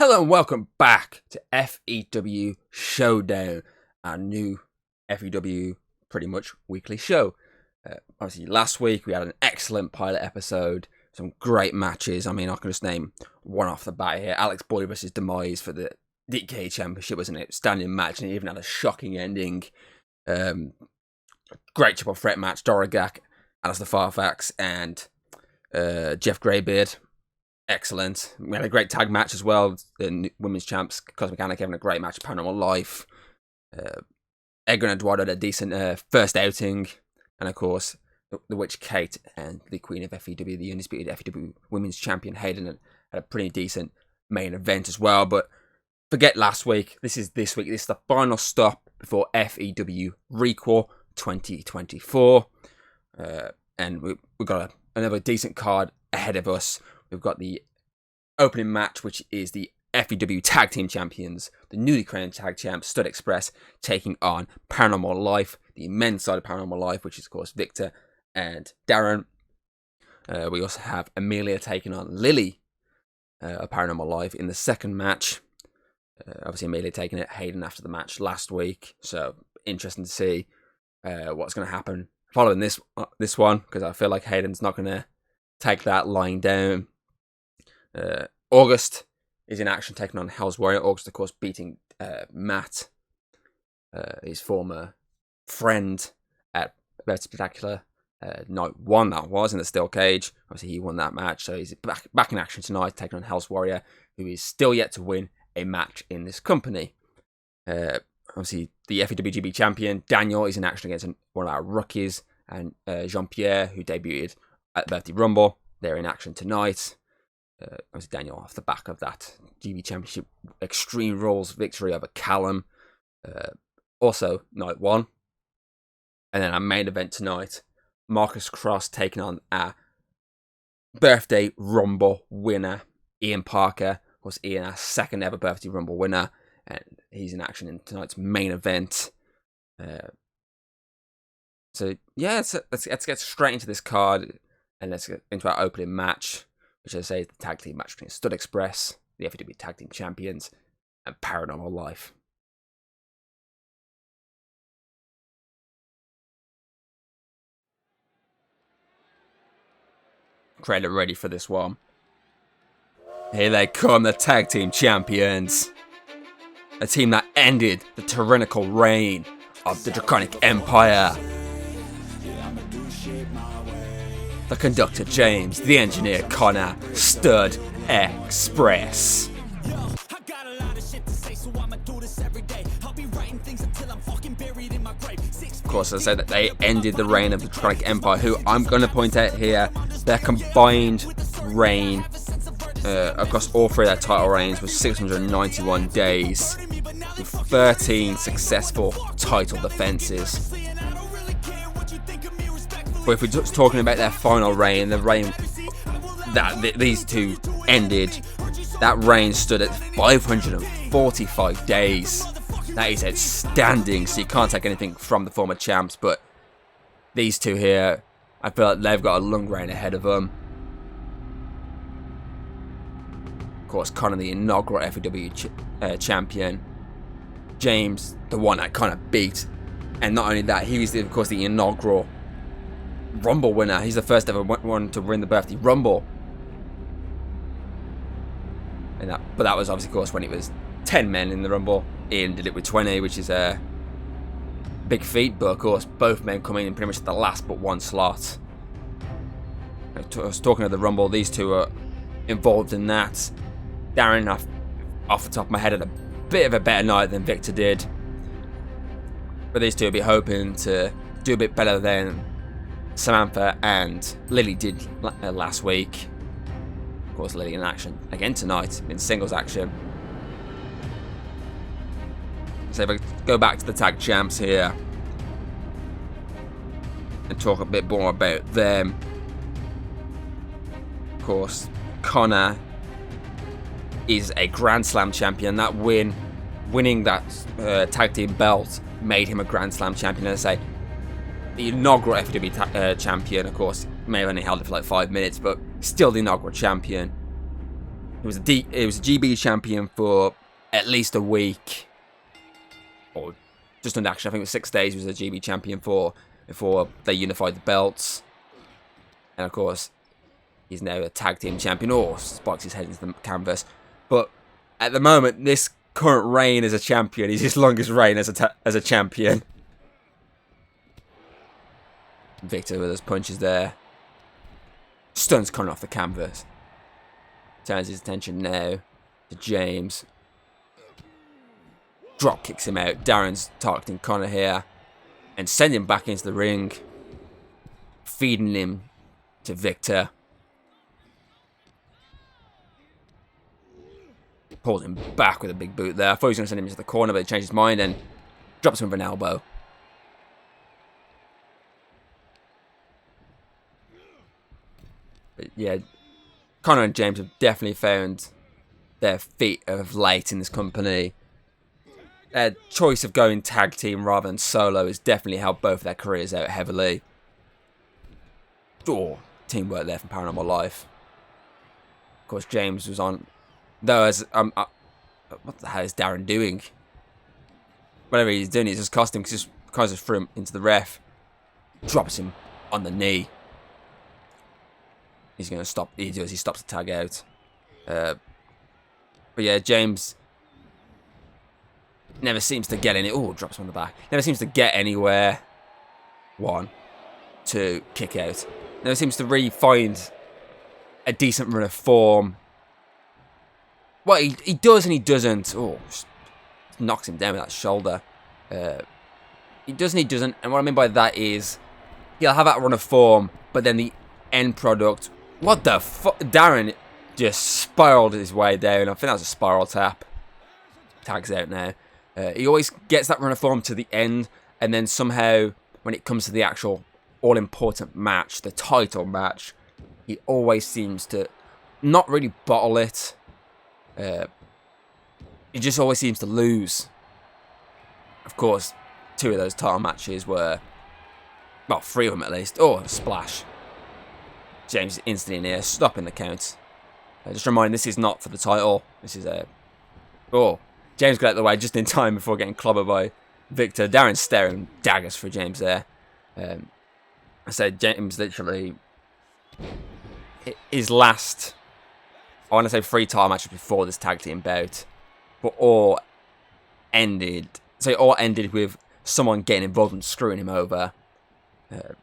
Hello and welcome back to FEW Showdown, our new FEW pretty much weekly show. Obviously last week we had an excellent pilot episode, some great matches. I mean, I can just name one off the bat here. Alex Boyd versus Demise for the DK Championship was an outstanding match and it even had a shocking ending. Great triple threat match, Doragak, Alistair Farfax and Jeff Greybeard. Excellent. We had a great tag match as well. The women's champs, Cosmic Mechanic, having a great match. Paranormal Life. Edgar and Eduardo had a decent first outing. And of course, the Witch Kate and the Queen of FEW, the Undisputed FEW Women's Champion Hayden, had a pretty decent main event as well. But forget last week. This is this week. This is the final stop before FEW Requel 2024. And we've got another decent card ahead of us. We've got the opening match, which is the FEW Tag Team Champions, the newly crowned Tag Champs, Stud Express, taking on Paranormal Life, the men's side of Paranormal Life, which is, of course, Victor and Darren. We also have Amelia taking on Lily of Paranormal Life in the second match. Obviously, Amelia taking it, Hayden after the match last week. So, interesting to see what's going to happen following this one, because I feel like Hayden's not going to take that lying down. August is in action taking on Hell's Warrior. August, of course, beating Matt, his former friend at Red Spectacular Night 1, that was, in the steel cage. Obviously, he won that match, so he's back in action tonight, taking on Hell's Warrior, who is still yet to win a match in this company. Obviously, the FEWGB champion, Daniel, is in action against one of our rookies, and Jean-Pierre, who debuted at the Birthday Rumble. They're in action tonight. Obviously, Daniel off the back of that GB Championship Extreme Rules victory over Callum. Also, night 1. And then our main event tonight, Marcus Cross taking on our Birthday Rumble winner, Ian Parker. Of course, Ian, our second ever Birthday Rumble winner. And he's in action in tonight's main event. So, yeah, let's get straight into this card. And let's get into our opening match, which I say is the tag team match between Stud Express, the FEW Tag Team Champions, and Paranormal Life. Trailer ready for this one. Here they come, the Tag Team Champions. A team that ended the tyrannical reign of the Draconic Empire. The conductor James, the engineer Connor, Stud Express. Of course, I said that they ended the reign of the Draconic Empire, who I'm going to point out here, their combined reign across all three of their title reigns was 691 days, with 13 successful title defenses. But if we're just talking about their final reign, the reign that these two ended, that reign stood at 545 days. That is outstanding, so you can't take anything from the former champs, but these two here, I feel like they've got a long reign ahead of them. Of course, Connor, the inaugural FEW champion. James, the one that Connor beat. And not only that, he was, of course, the inaugural Rumble winner. He's the first ever one to win the Birthday Rumble. But that was obviously, of course, when it was 10 men in the Rumble. Ian did it with 20, which is a big feat. But of course, both men coming in pretty much at the last but one slot. I was talking of the Rumble. These two are involved in that. Darren, off the top of my head, had a bit of a better night than Victor did. But these two will be hoping to do a bit better than Samantha and Lily did last week. Of course, Lily in action again tonight in singles action. So if I go back to the tag champs here and talk a bit more about them. Of course, Connor is a Grand Slam champion. That winning that tag team belt made him a Grand Slam champion. As I say, the inaugural FEW champion, of course, may have only held it for like 5 minutes, but still the inaugural champion. He was a GB champion for at least a week, or just under, actually, I think it was 6 days. He was a GB champion for before they unified the belts, and of course, he's now a tag team champion. Or spikes his head into the canvas, but at the moment, this current reign as a champion is his longest reign as a champion. Victor with his punches there, stuns Connor off the canvas. Turns his attention now to James. Drop kicks him out. Darren's targeting Connor here and sending him back into the ring, feeding him to Victor. Pulls him back with a big boot there. I thought he was going to send him into the corner, but he changed his mind and drops him with an elbow. But yeah, Connor and James have definitely found their feet of late in this company. Their choice of going tag team rather than solo has definitely helped both of their careers out heavily. Oh, teamwork there from Paranormal Life. Of course, James was on. Though, as what the hell is Darren doing? Whatever he's doing, he's just costing him. Because just threw him into the ref. Drops him on the knee. He's going to stop. He stops the tag out. But yeah, James never seems to get any. Oh, drops him on the back. Never seems to get anywhere. 1, 2, kick out. Never seems to really find a decent run of form. Well, he does and he doesn't. Oh, just knocks him down with that shoulder. He does and he doesn't. And what I mean by that is he'll have that run of form, but then the end product. What the fuck? Darren just spiraled his way down. I think that was a spiral tap. Tags out now. He always gets that run of form to the end, and then somehow, when it comes to the actual all-important match, the title match, he always seems to not really bottle it. He just always seems to lose. Of course, 2 of those title matches were, well, 3 of them at least. Oh, splash. James is instantly in here, stopping the count. Just a reminder, this is not for the title. This is a... Oh, James got out of the way just in time before getting clobbered by Victor. Darren's staring daggers for James there. I said James literally... His last... I want to say 3 title matches before this tag team bout. But all ended... So it all ended with someone getting involved and screwing him over. Of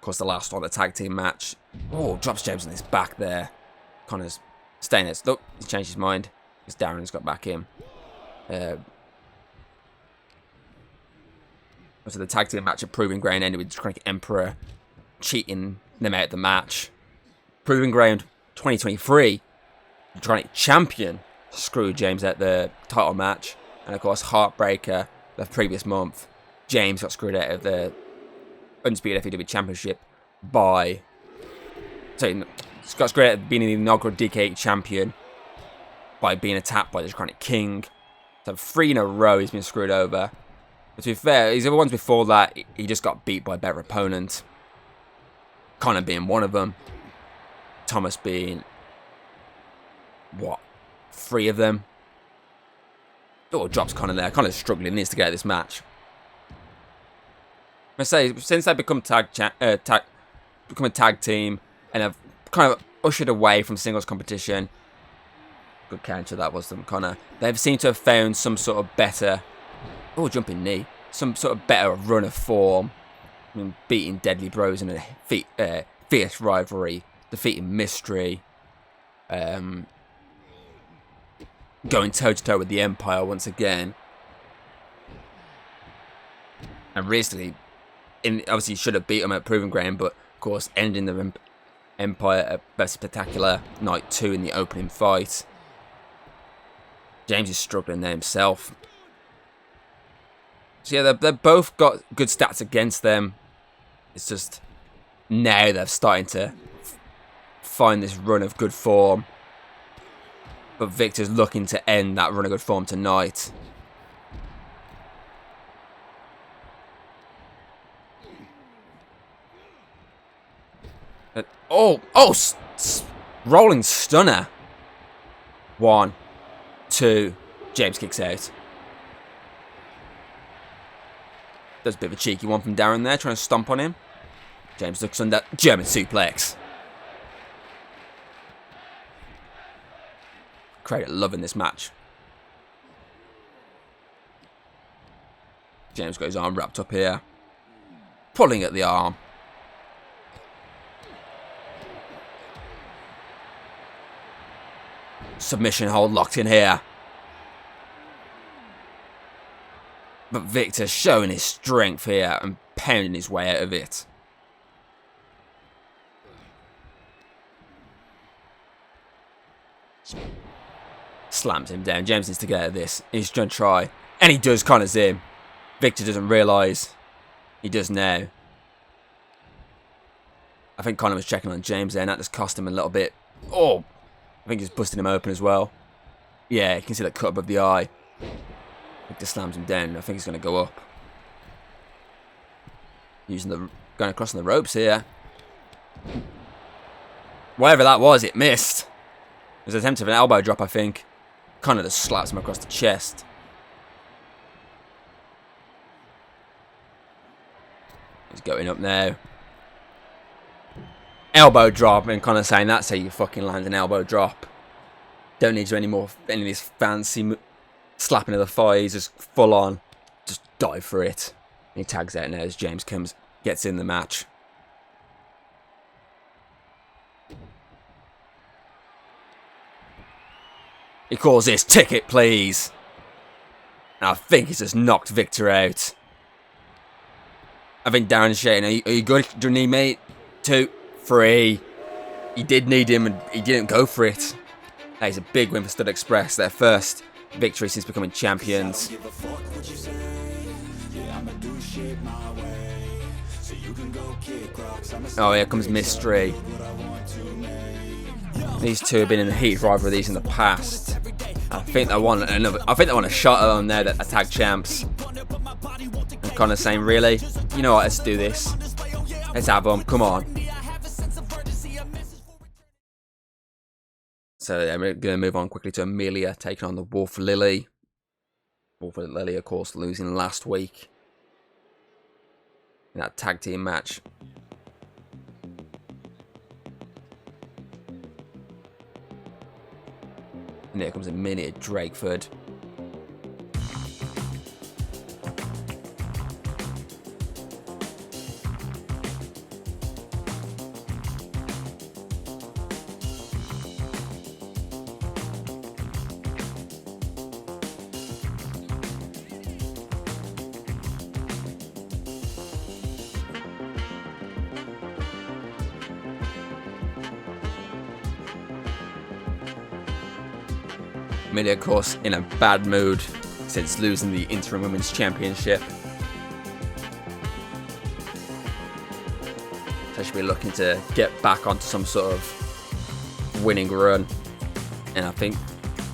course, the last one, the tag team match. Oh, drops James on his back there. Connor's staying there. Look, he's changed his mind because Darren's got back in. So the tag team match at Proving Ground ended with Chronic Emperor cheating them out of the match. Proving Ground 2023, Chronic Champion screwed James at the title match. And of course, Heartbreaker, the previous month, James got screwed out of the Undisputed FEW Championship by... So, got screwed out of being the inaugural DK champion by being attacked by the Chronic King. So 3 in a row he's been screwed over. But to be fair, his other ones before that, he just got beat by a better opponent. Connor being one of them. Thomas being... What? 3 of them. Oh, drops Connor there. Connor's struggling, needs to get out of this match. I say, since they've become become a tag team and have kind of ushered away from singles competition, good counter that was from Connor, they've seemed to have found some sort of better, jumping knee, some sort of better run of form. I mean, beating Deadly Bros in a fierce rivalry, defeating Mystery, going toe-to-toe with the Empire once again. And recently, obviously should have beat him at Proving Ground, but of course ending the Empire at Best Spectacular Night 2 in the opening fight. James is struggling there himself. So yeah, they've both got good stats against them. It's just now they're starting to find this run of good form. But Victor's looking to end that run of good form tonight. Rolling stunner. 1, 2. James kicks out. Does a bit of a cheeky one from Darren there, trying to stomp on him. James looks under. German suplex. Crowd loving this match. James got his arm wrapped up here. Pulling at the arm. Submission hold locked in here. But Victor showing his strength here and pounding his way out of it. Slams him down. James needs to get out of this. He's going to try. And he does. Connor's in. Victor doesn't realise. He does now. I think Connor was checking on James there, and that just cost him a little bit. Oh! I think he's busting him open as well. Yeah, you can see that cut above the eye. Victor slams him down. I think he's going to go up. Going across on the ropes here. Whatever that was, it missed. It was an attempt of an elbow drop, I think. Connor just slaps him across the chest. He's going up now. Elbow drop, and Connor saying that's how you fucking land an elbow drop. Don't need to any of this fancy slapping of the thighs, just full on. Just dive for it. And he tags out now as James gets in the match. He calls this ticket, please. And I think he's just knocked Victor out. I think Darren's shouting, are you good? Do you need me? 2, 3. He did need him and he didn't go for it. That is a big win for Stud Express. Their first victory since becoming champions. Oh, here comes Mystery. These two have been in the heat rivalry in the past. I think they want a shot on there that tag champs. And Connor's saying, really? You know what, let's do this. Let's have them, come on. So we're going to move on quickly to Amelia taking on the Wolf Lily. Wolf Lily, of course, losing last week in that tag team match. And here comes Amelia Drakeford. Amelia, of course, in a bad mood since losing the Interim Women's Championship. So she'll be looking to get back onto some sort of winning run. And I think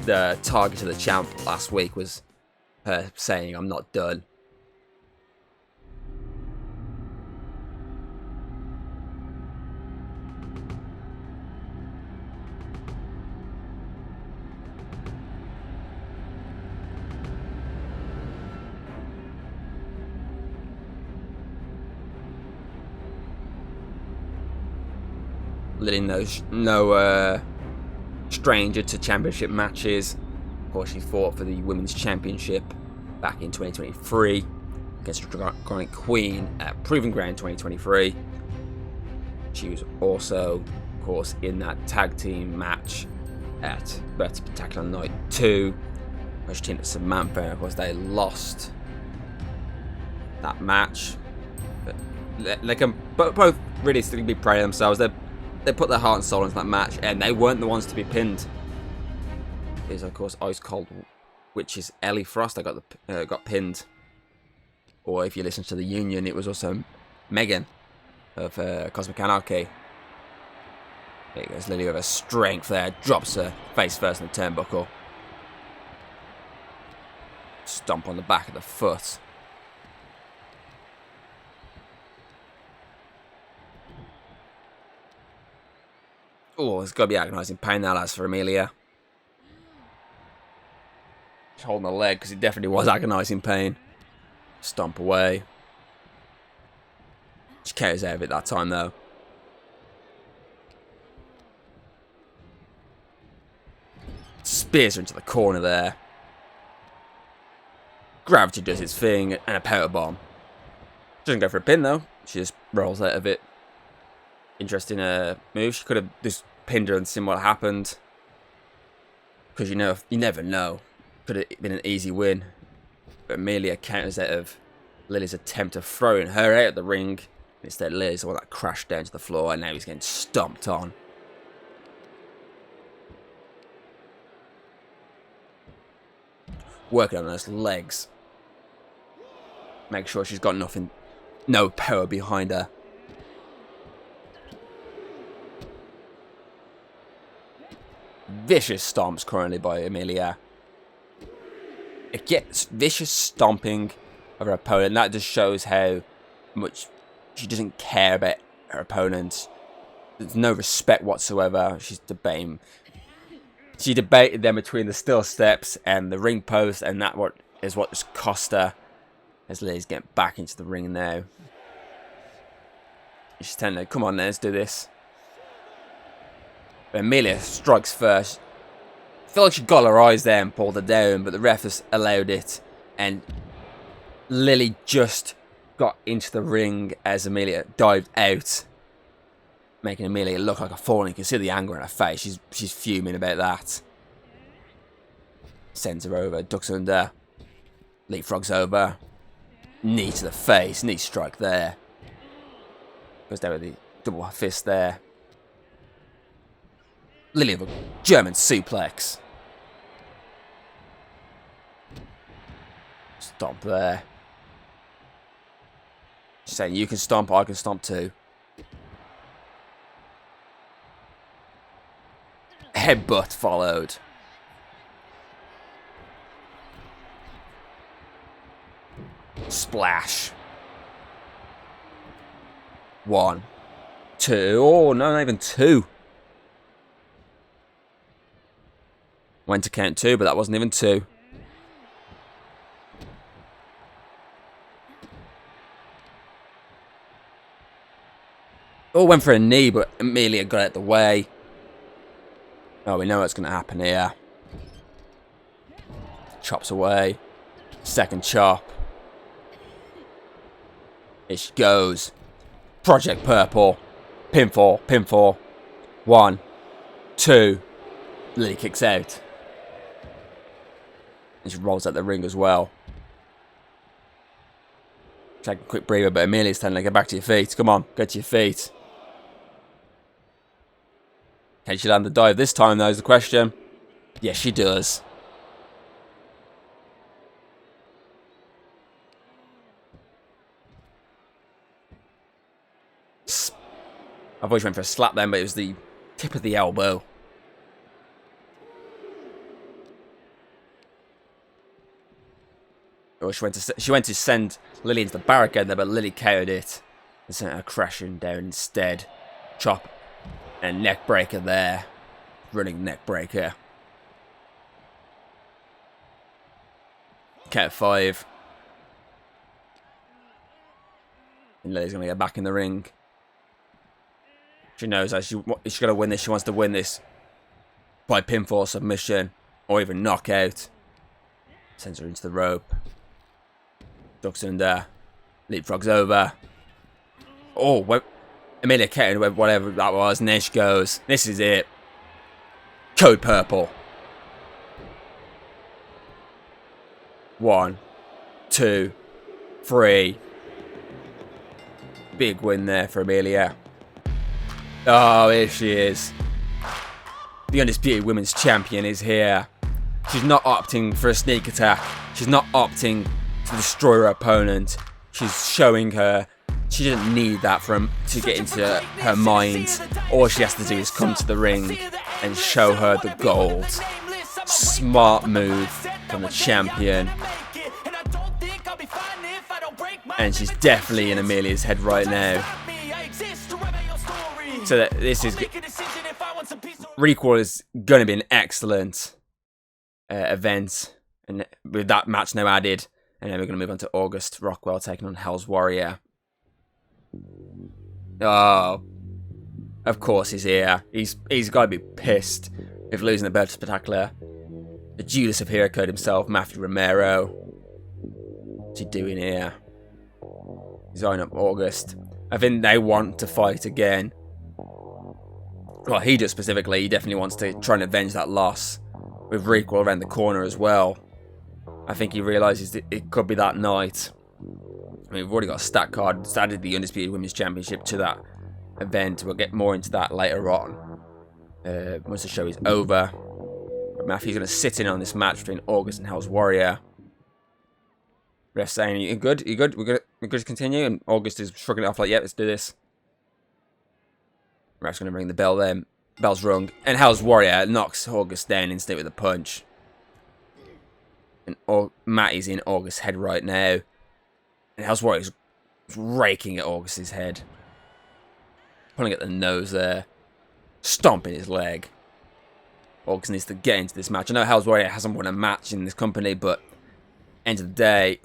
the target of the champ last week was her saying, I'm not done. Lily no stranger to championship matches. Of course, she fought for the Women's Championship back in 2023 against Dragonic Queen at Proving Ground 2023. She was also, of course, in that tag team match at Bert's Spectacular Night 2, where she teamed with Samantha, and of course they lost that match. But they can both realistically be proud of themselves. They put their heart and soul into that match, and they weren't the ones to be pinned. There's, of course, Ice Cold, which is Ellie Frost that got pinned. Or if you listen to the Union, it was also Megan of Cosmic Anarchy. There goes Lily with her strength there, drops her face first in the turnbuckle. Stomp on the back of the foot. Oh, it's got to be agonising pain now, lads, for Amelia. She's holding the leg because it definitely was agonising pain. Stomp away. She carries out of it that time, though. Spears her into the corner there. Gravity does its thing, and a power bomb. She doesn't go for a pin, though. She just rolls out of it. Interesting move. She could have just pinned her and seen what happened. Because you never know. Could have been an easy win. But Amelia counters out of Lily's attempt of throwing her out of the ring. Instead, Lily's the one that crashed down to the floor, and now he's getting stomped on. Working on those legs. Make sure she's got nothing, no power behind her. Vicious stomps currently by Amelia. It gets vicious stomping of her opponent. That just shows how much she doesn't care about her opponent. There's no respect whatsoever. She's debating. She debated them between the steel steps and the ring post, and that is what just cost her. As Lily's getting back into the ring now. She's telling her, come on, let's do this. But Amelia strikes first. I feel like she got her eyes there and pulled her down, but the ref has allowed it. And Lily just got into the ring as Amelia dived out, making Amelia look like a fawn. You can see the anger in her face. She's fuming about that. Sends her over, ducks under, leapfrogs over, knee to the face, knee strike there. Goes down with the double fist there. Lily with a German suplex. Stomp there. She's saying, you can stomp, I can stomp too. Headbutt followed. Splash. 1, 2. Oh, no, not even 2. Went to count 2, but that wasn't even 2. Oh, went for a knee, but Amelia got out the way. Oh, we know what's going to happen here. Chops away. Second chop. Here she goes. Project Purple. Pinfall, pinfall. 1, 2. Lily kicks out. And she rolls out the ring as well. Take a quick breather, but Amelia's telling her, get back to your feet. Come on, get to your feet. Can she land the dive this time, though, is the question. Yes, she does. I've always went for a slap then, but it was the tip of the elbow. Oh, she went to send Lily into the barricade there, but Lily countered it and sent her crashing down instead. Chop and neck breaker there. Running neck breaker. Count 5. And Lily's going to get back in the ring. She knows that she's got to win this. She wants to win this by pinfall, submission, or even knockout. Sends her into the rope. Ducks under. Leapfrogs over. Oh, Amelia counted whatever that was. And there she goes. This is it. Code Purple. 1, 2, 3. Big win there for Amelia. Oh, here she is. The Undisputed Women's Champion is here. She's not opting for a sneak attack. She's not opting to destroy her opponent. She's showing her she didn't need that to get into her mind. All she has to do is come to the ring and show her the gold. Smart move from the champion. And she's definitely in Amelia's head right now. So that this is Recall is going to be an excellent event, and with that match now added, and then we're going to move on to August Rockwell taking on Hell's Warrior. Oh, of course he's here. He's got to be pissed with losing the belt to Spectacular. The Judas of Hero Code himself, Matthew Romero. What's he doing here? He's eyeing up August. I think they want to fight again. Well, he does specifically. He definitely wants to try and avenge that loss with Recall around the corner as well. I think he realises that it could be that night. I mean, we've already got a stat card. It's added the Undisputed Women's Championship to that event. We'll get more into that later on. Once the show is over. But Matthew's going to sit in on this match between August and Hell's Warrior. Ref saying, you good? You good? We're good to continue? And August is shrugging it off like, yeah, let's do this. Ref's going to ring the bell then. Bell's rung. And Hell's Warrior knocks August down instantly with a punch. And Matty's in August's head right now. And Hell's Warrior's raking at August's head. Pulling at the nose there. Stomping his leg. August needs to get into this match. I know Hell's Warrior hasn't won a match in this company, but end of the day,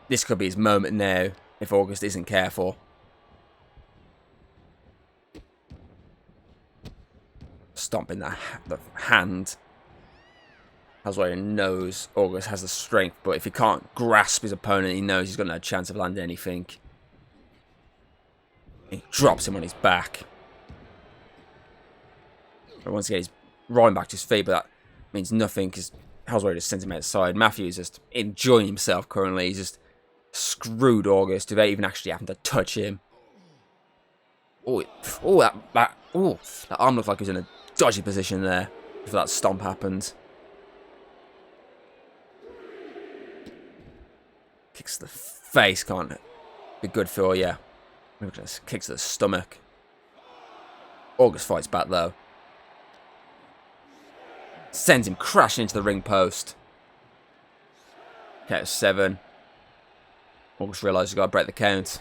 this could be his moment now if August isn't careful. Stomping the hand. Hell's Warrior knows August has the strength, but if he can't grasp his opponent, he knows he's got no chance of landing anything. He drops him on his back. But once again, he's rolling back to his feet, but that means nothing because Hell's Warrior just sends him outside. Matthew's just enjoying himself currently. He's just screwed August without even actually having to touch him. That arm looked like he was in a dodgy position there before that stomp happened. Kicks to the face, can't be good for you. Kicks to the stomach. August fights back though. Sends him crashing into the ring post. Count of 7. August realises he's got to break the count.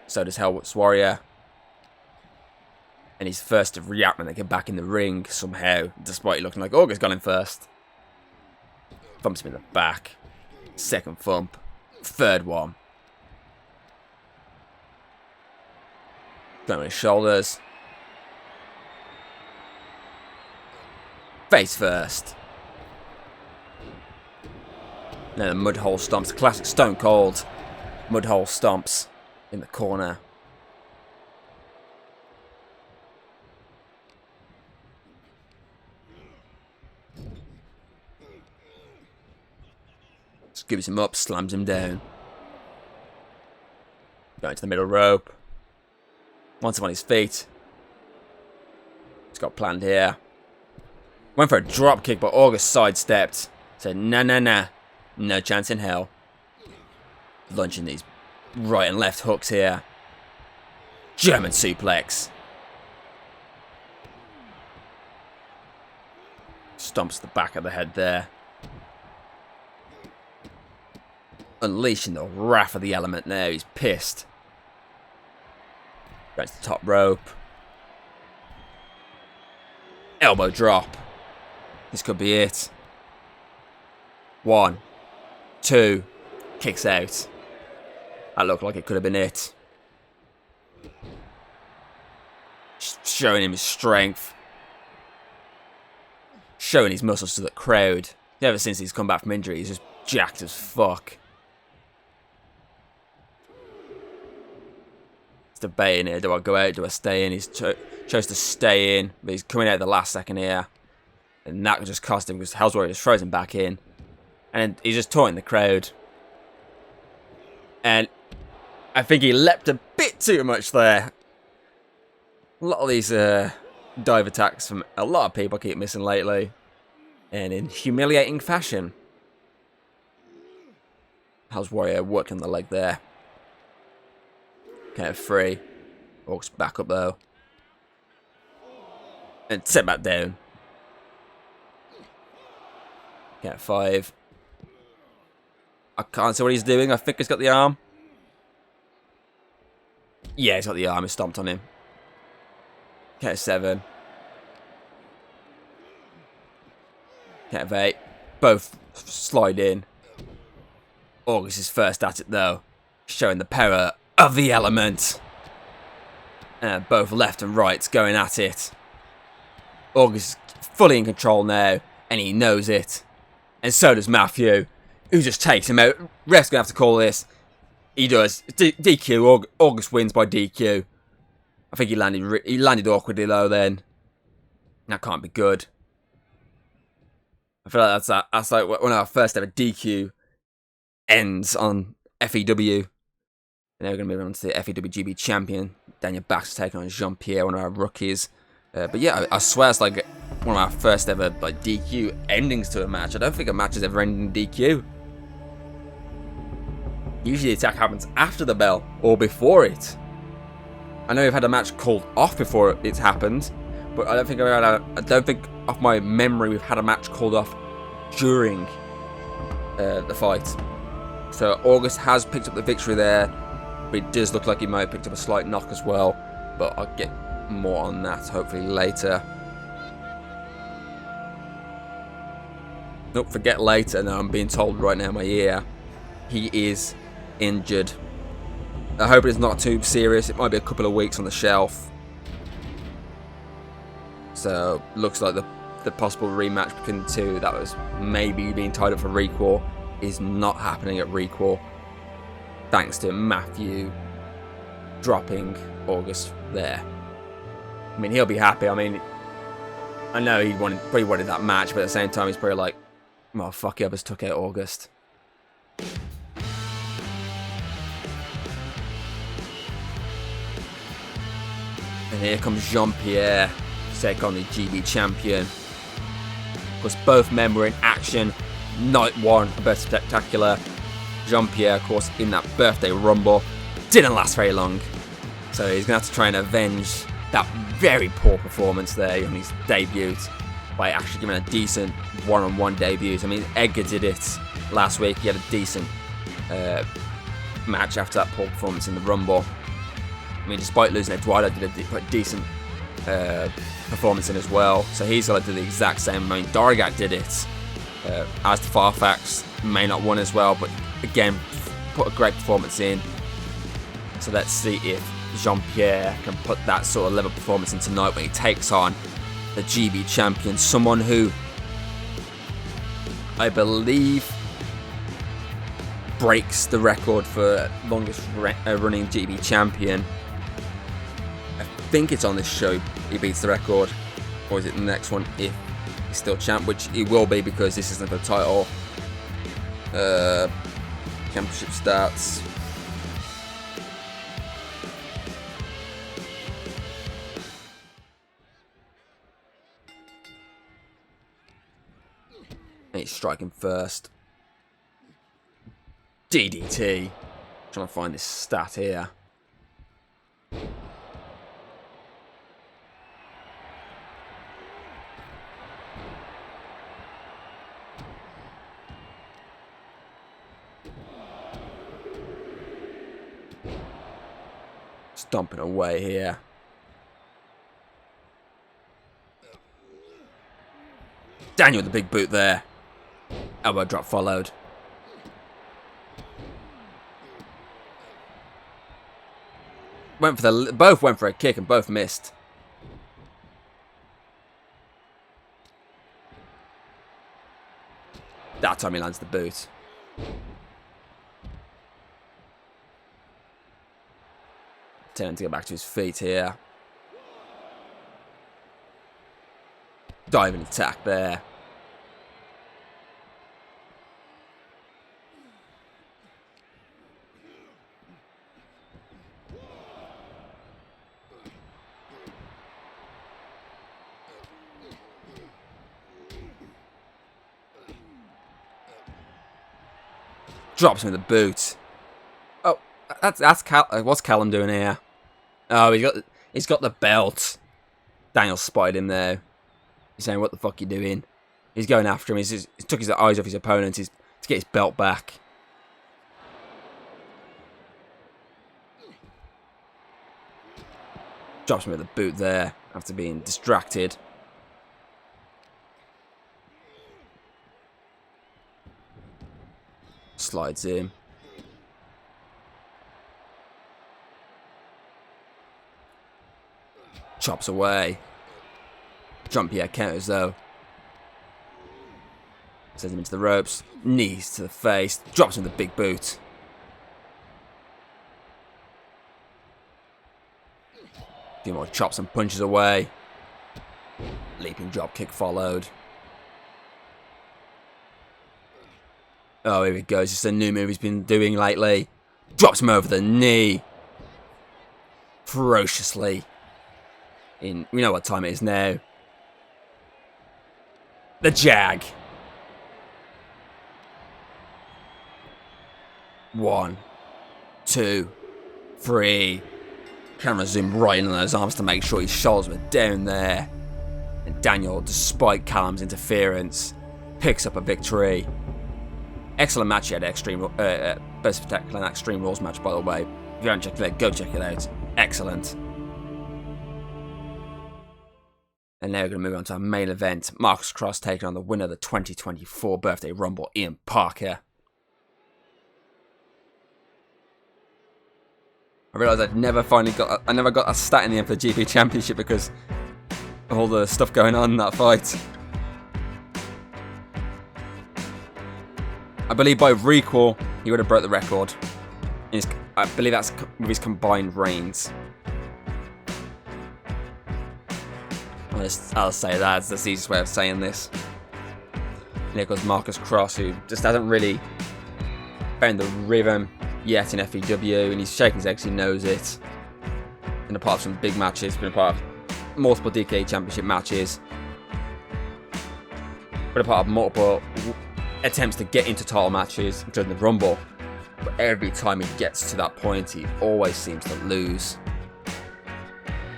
So does Hell's Warrior. And he's first to react when they get back in the ring somehow, despite it looking like August got him first. Thumps him in the back. Second thump. Third one. Going on his shoulders. Face first. Then the mud hole stomps. Classic Stone Cold mud hole stomps in the corner. Just gives him up, slams him down. Going to the middle rope. Wants him on his feet. He's got planned here. Went for a drop kick, but August sidestepped. Said, nah. No chance in hell. Launching these right and left hooks here. German suplex. Stomps the back of the head there. Unleashing the wrath of the element now. He's pissed. Goes to the top rope. Elbow drop. This could be it. 1, 2. Kicks out. That looked like it could have been it. Showing him his strength. Showing his muscles to the crowd. Ever since he's come back from injury, he's just jacked as fuck. He's debating here. Do I go out? Do I stay in? He's chose to stay in, but he's coming out at the last second here. And that just cost him because Hell's Warrior just throws him back in. And he's just taunting the crowd. And I think he leapt a bit too much there. A lot of these dive attacks from a lot of people keep missing lately. And in humiliating fashion. Hell's Warrior working the leg there. Count of 3. Walks back up though. And set back down. Count of 5. I can't see what he's doing. I think he's got the arm. Yeah, he's got the arm. He stomped on him. Count of 7. Count of 8. Both slide in. August is first at it though, showing the power of the element. Both left and right going at it. August is fully in control now, and he knows it. And so does Matthew, who just takes him out. Ref's going to have to call this. He does. DQ. August wins by DQ. I think he landed awkwardly though then. That can't be good. I feel like that's like one of our first ever DQ ends on FEW. And now we're going to move on to the FEWGB champion. Daniel Baxter taking on Jean-Pierre, one of our rookies. But yeah, I swear it's like one of our first ever like DQ endings to a match. I don't think a match has ever ended in DQ. Usually the attack happens after the bell or before it. I know we've had a match called off before it's happened, but I don't think off my memory we've had a match called off during the fight. So August has picked up the victory there, but it does look like he might have picked up a slight knock as well. But I'll get more on that hopefully later. Don't forget later. Now I'm being told right now in my ear he is injured. I hope it's not too serious. It might be a couple of weeks on the shelf. So looks like the possible rematch between the two that was maybe being tied up for Requel is not happening at Requel, thanks to Matthew dropping August there. I mean, he'll be happy. I mean, I know he probably wanted that match, but at the same time, he's probably like, well, fuck it, I just took out August. And here comes Jean-Pierre to take on the GB champion. Of course, both men were in action. Night one, a bit spectacular. Jean-Pierre, of course, in that birthday rumble. Didn't last very long. So he's going to have to try and avenge that very poor performance there on his debut by actually giving a decent one-on-one debut. I mean, Edgar did it last week. He had a decent match after that poor performance in the rumble. I mean, despite losing, Eduardo did a quite decent performance in as well. So he's got to do the exact same. I mean, Dorigak did it. As the Farfax may not won as well, but again, put a great performance in. So let's see if Jean-Pierre can put that sort of level performance in tonight when he takes on the GB champion. Someone who I believe breaks the record for longest running GB champion. I think it's on this show he beats the record, or is it the next one if he's still champ, which he will be because this isn't the title. Championship starts. He's striking first. DDT. Trying to find this stat here. Stomping away here. Daniel with the big boot there. Elbow drop followed. Both went for a kick and both missed. That time he lands the boot. Turning to get back to his feet here. Diving attack there. Drops him with the boot. Oh, what's Callum doing here? Oh, he's got the belt. Daniel spotted him there. He's saying, "What the fuck you doing?" He's going after him. He took his eyes off his opponent to get his belt back. Drops him with the boot there after being distracted. Slides in. Chops away. Jean-Pierre counters though. Sends him into the ropes. Knees to the face. Drops him with the big boot. A few more chops and punches away. Leaping drop kick followed. Oh, here he goes. It's a new move he's been doing lately. Drops him over the knee. Ferociously. We know what time it is now. The jag. 1, 2, 3. Camera zoomed right in on those arms to make sure his shoulders were down there. And Daniel, despite Callum's interference, picks up a victory. Excellent match here at Extreme, Best Spectacular and Extreme Rules match, by the way. If you haven't checked it out, go check it out. Excellent. And now we're going to move on to our main event. Marcus Cross taking on the winner of the 2024 Birthday Rumble, Ian Parker. I realised I never got a stat in the end for the GP Championship because of all the stuff going on in that fight. I believe by recall, he would have broke the record. I believe that's with his combined reigns. I'll say that's the easiest way of saying this. And here goes Marcus Cross, who just hasn't really found the rhythm yet in FEW, and he's shaking his legs, he knows it. Been a part of some big matches, been a part of multiple DK Championship matches, been a part of multiple attempts to get into title matches during the Rumble, but every time he gets to that point, he always seems to lose.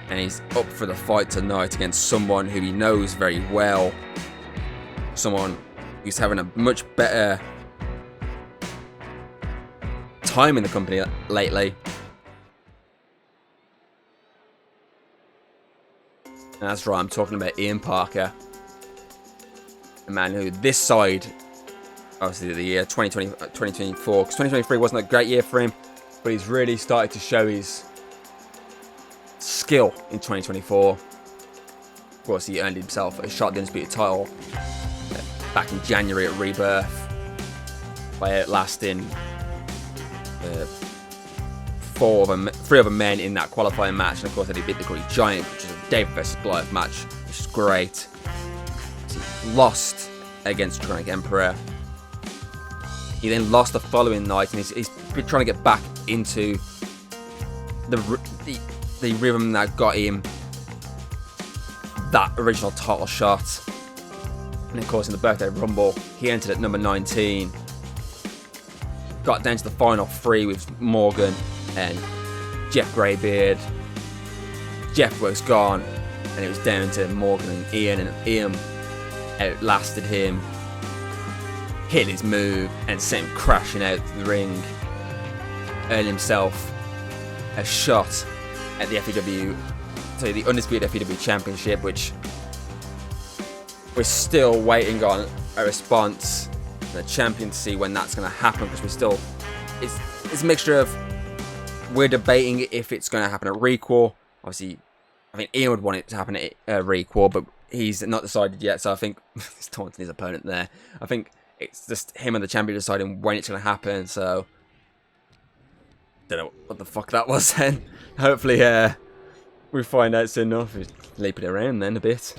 And he's up for the fight tonight against someone who he knows very well, someone who's having a much better time in the company lately. And that's right, I'm talking about Ian Parker, a man who this side, obviously the year 2024, because 2023 wasn't a great year for him, but he's really started to show his skill in 2024. Of course, he earned himself a shot at the Undisputed title back in January at Rebirth by outlasting three other men in that qualifying match, and of course then he beat the Great Giant, which is a David vs Goliath match, which is great. He lost against Dronic Emperor. He then lost the following night, and he's been trying to get back into the rhythm that got him that original title shot. And of course in the Birthday Rumble, he entered at number 19. Got down to the final 3 with Morgan and Jeff Greybeard. Jeff was gone, and it was down to Morgan and Ian outlasted him, hit his move, and sent him crashing out the ring. Earned himself a shot at the the Undisputed FEW Championship, which we're still waiting on a response from the champion to see when that's going to happen, because it's a mixture of, we're debating if it's going to happen at Recall. Obviously, I think Ian would want it to happen at Recall, but he's not decided yet, so I think he's taunting his opponent there. I think it's just him and the champion deciding when it's going to happen, so don't know what the fuck that was then. Hopefully we find out soon enough. He's leaping around then a bit.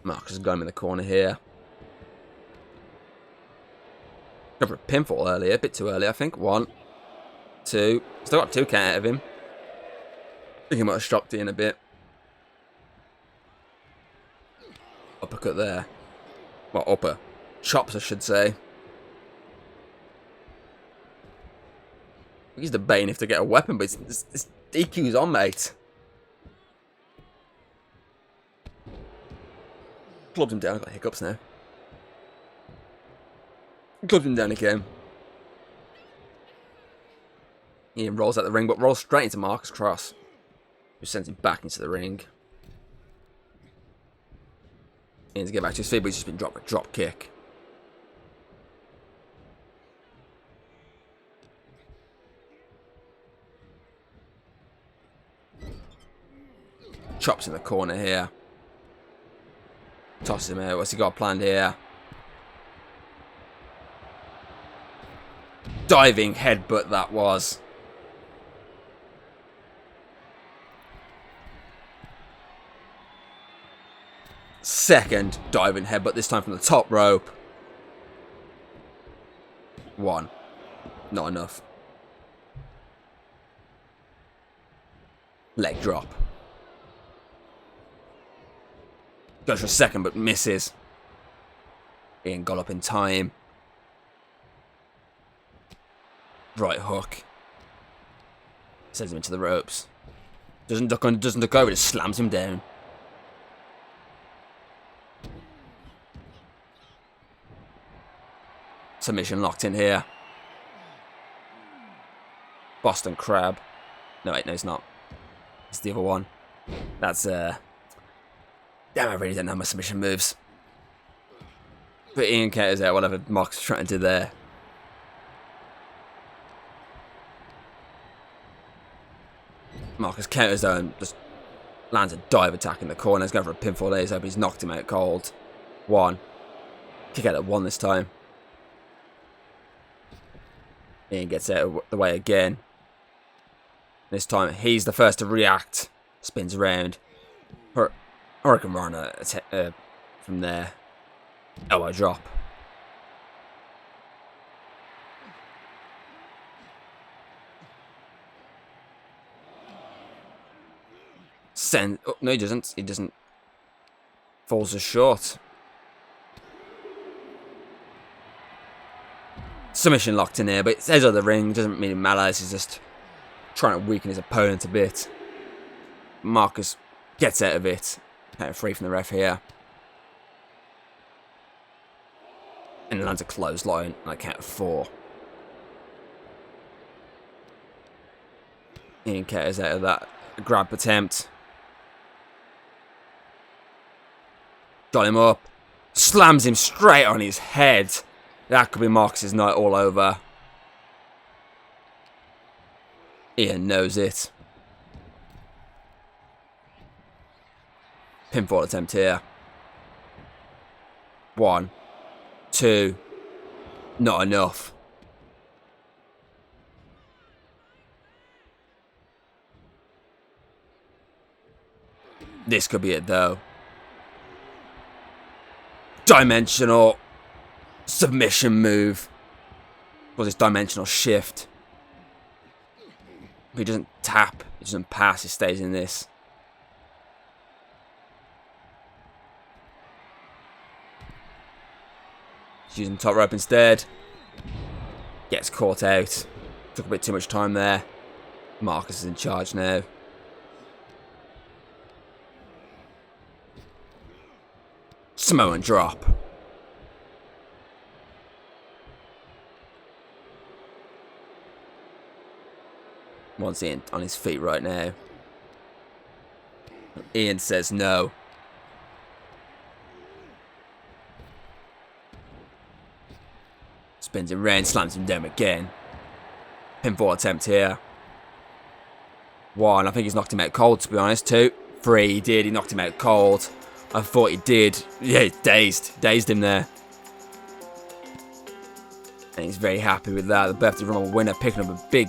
Marcus has got him in the corner here. Go for a pinfall earlier, a bit too early I think. 1, 2, still got 2 count out of him. I think he might have shocked in a bit. Uppercut there. Well, upper. Chops I should say. He's debating if to get a weapon, but it's DQ's on, mate. Clubs him down. I've got hiccups now. Clubs him down again. Ian rolls out the ring, but rolls straight into Marcus Cross, who sends him back into the ring. Ian's to get back to his feet, but he's just been dropped a drop kick. Chops in the corner here. Tosses him out. What's he got planned here? Diving headbutt that was. Second diving headbutt, this time from the top rope. 1. Not enough. Leg drop. Goes for a second but misses. Ian got up in time. Right hook. Sends him into the ropes. Doesn't duck over, just slams him down. Submission locked in here. Boston Crab. No, wait, no, it's not. It's the other one. That's, Damn, I really don't know my submission moves. But Ian counters out whatever Mark's trying to do there. Marcus counters though and just lands a dive attack in the corner. He's going for a pinfall there. He's hoping he's knocked him out cold. 1. Kick out at 1 this time. Ian gets out of the way again. This time he's the first to react. Spins around. Hurricane Rana from there. Elbow drop. Oh, no, he doesn't. He doesn't. Falls just short. Submission locked in here, but it's edge of the ring. Doesn't mean it matters. He's just trying to weaken his opponent a bit. Marcus gets out of it. Free from the ref here. And lands a clothesline on a count of 4. Ian counters out of that grab attempt. Got him up. Slams him straight on his head. That could be Marcus's night all over. Ian knows it. Pinfall attempt here. 1, 2. Not enough. This could be it though. Dimensional submission move. Was this dimensional shift? If he doesn't tap, he doesn't pass, he stays in this. He's using top rope instead. Gets caught out. Took a bit too much time there. Marcus is in charge now. Samoan drop. Once Ian on his feet right now. Ian says no. Spins him round, slams him down again. Pinfall attempt here. 1, I think he's knocked him out cold to be honest. 2, 3, he did, he knocked him out cold. I thought he did. Yeah, dazed him there. And he's very happy with that. The birthday Rumble winner picking up a big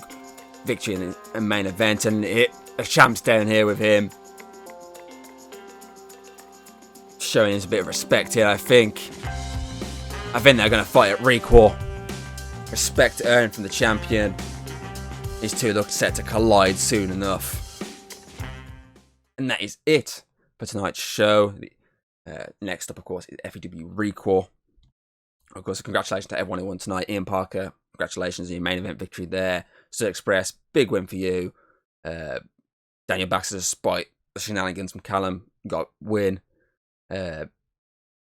victory in the main event, and a champ's down here with him. Showing us a bit of respect here, I think. They're going to fight at Rockwell. Respect earned from the champion. These two look set to collide soon enough. And that is it for tonight's show. Next up, of course, is FEW Rockwell. Of course, congratulations to everyone who won tonight. Ian Parker, congratulations on your main event victory there. Sir Express, big win for you. Daniel Baxter, despite the shenanigans from Callum, got win.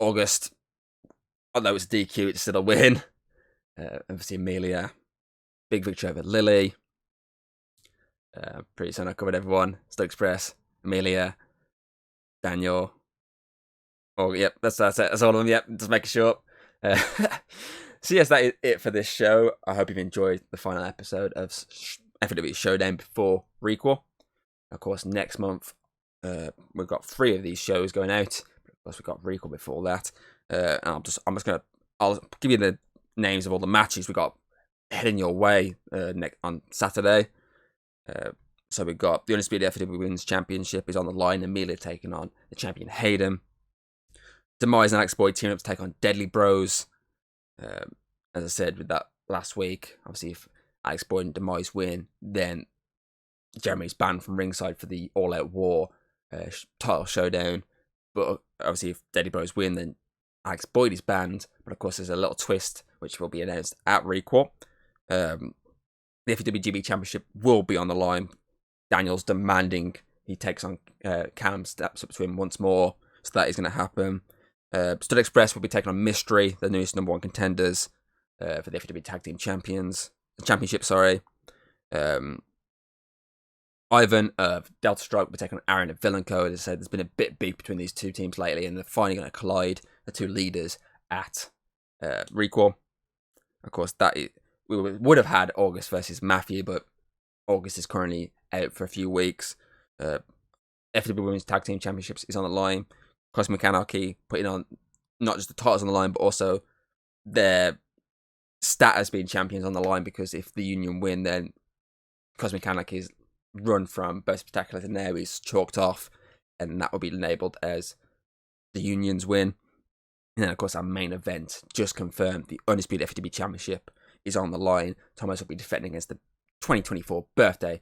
August, although it's DQ, it's still a win. Obviously, Amelia, big victory over Lily. Pretty soon I covered everyone. Stoke Express, Amelia, Daniel. Oh, yep, that's it. That's all of them. Yep, just making sure. So yes, that is it for this show. I hope you've enjoyed the final episode of FEW Showdown before Rockwell. Of course, next month We've got 3 of these shows going out. Of course, we've got Recall before that. And I'll give you the names of all the matches we got heading your way on Saturday. So we've got the Undisputed FW Women's Championship is on the line. Amelia taking on the champion Hayden. Demise and Alex Boyd teaming up to take on Deadly Bros. As I said with that last week, obviously if Alex Boyd and Demise win, then Jeremy's banned from ringside for the All Out War title showdown. But obviously if Deadly Bros win, then Alex Boyd is banned. But of course there's a little twist which will be announced at Recall. The FWGB Championship will be on the line. Daniel's demanding he takes on Cam, steps up to him once more. So that is going to happen. Stud Express will be taking on Mystery, the newest #1 contenders for the FW Tag Team Championship. Ivan of Delta Strike will be taking on Aaron of Villain Code. As I said, there's been a bit beef between these 2 teams lately, and they're finally going to collide, the 2 leaders, at Recall. Of course, we would have had August versus Matthew, but August is currently out for a few weeks. FW Women's Tag Team Championships is on the line. Cosmic Anarchy putting on not just the titles on the line, but also their status being champions on the line, because if the Union win, then Cosmic Anarchy's run from Burst Spectacular to now is chalked off, and that will be labelled as the Union's win. And then, of course, our main event just confirmed, the Undisputed FTW Championship is on the line. Thomas will be defending against the 2024 Birthday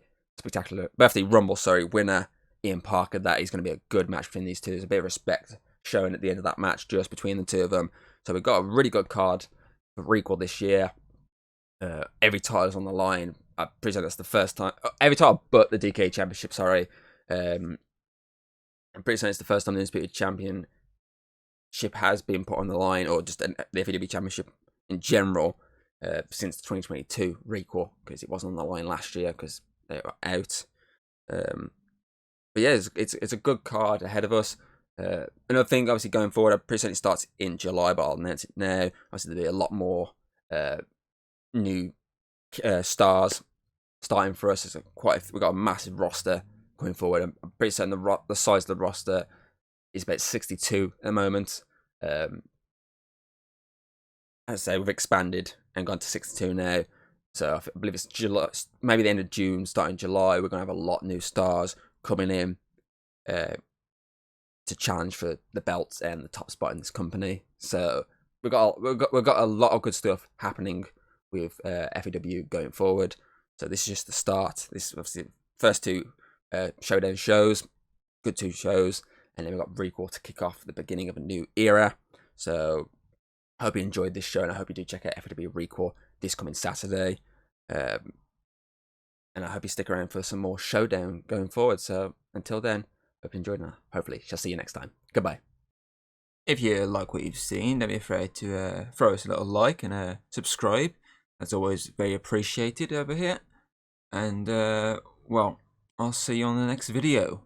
Rumble winner, Ian Parker. That is going to be a good match between these 2. There's a bit of respect shown at the end of that match just between the 2 of them. So we've got a really good card for Recall this year. Every title's on the line. I'm pretty sure that's the first time. Every title but the DK Championship, sorry. I'm pretty sure it's the first time the Undisputed Championship has been put on the line, or just the FAW Championship in general, since 2022 Recall, because it wasn't on the line last year because they were out. But yeah, it's a good card ahead of us. Another thing, obviously, going forward, I'm pretty certain it starts in July, but I'll announce it now. Obviously, there'll be a lot more new stars starting for us. We've got a massive roster going forward. I'm pretty certain the size of the roster is about 62 at the moment. As I say, we've expanded and gone to 62 now. So I believe it's July, maybe the end of June, starting July. We're going to have a lot of new stars coming in to challenge for the belts and the top spot in this company. So we've got a lot of good stuff happening with FAW going forward. So this is just the start. This is obviously the first 2 Showdown shows, good 2 shows, and then we've got Recall to kick off the beginning of a new era. So I hope you enjoyed this show, and I hope you do check out FAW Recall this coming Saturday. And I hope you stick around for some more Showdown going forward. So until then, hope you enjoyed, and hopefully shall see you next time. Goodbye. If you like what you've seen, don't be afraid to throw us a little like and subscribe. That's always very appreciated over here. And, well, I'll see you on the next video.